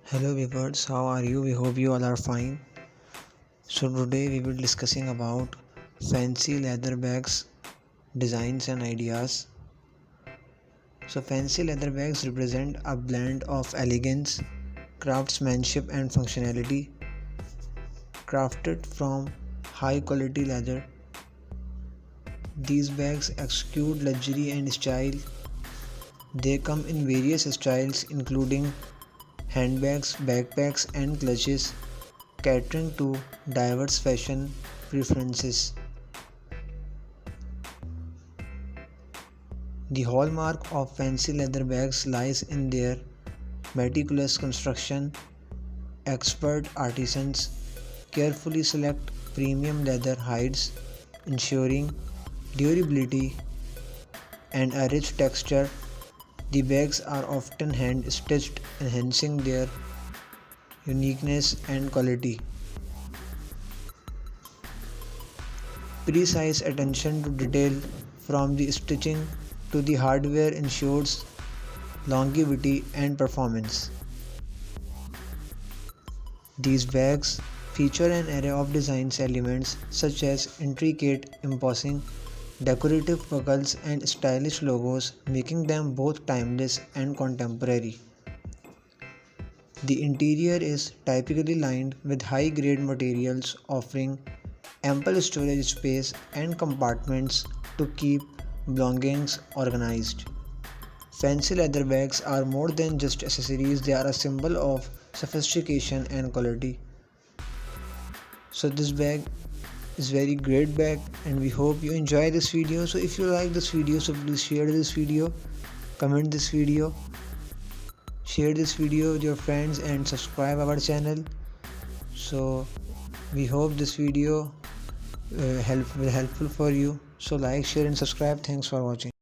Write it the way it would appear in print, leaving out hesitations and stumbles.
Hello viewers, how are you? We hope you all are fine. So today we will discussing about fancy leather bags, designs and ideas. So fancy leather bags represent a blend of elegance, craftsmanship and functionality. Crafted from high quality leather, these bags exude luxury and style. They come in various styles including handbags, backpacks and clutches, catering to diverse fashion preferences. The hallmark of fancy leather bags lies in their meticulous construction. Expert artisans carefully select premium leather hides, ensuring durability and a rich texture. The bags are often hand stitched, enhancing their uniqueness and quality. Precise attention to detail from the stitching to the hardware ensures longevity and performance. These bags feature an array of design elements such as intricate embossing, decorative buckles, and stylish logos, making them both timeless and contemporary. The interior is typically lined with high grade materials, offering ample storage space and compartments to keep belongings organized. Fancy leather bags are more than just accessories, they are a symbol of sophistication and quality. So this bag is very great bag and we hope you enjoy this video. So if you like this video, so please share this video, comment this video, share this video with your friends and subscribe our channel. So we hope this video will helpful for you. So like, share and subscribe. Thanks for watching.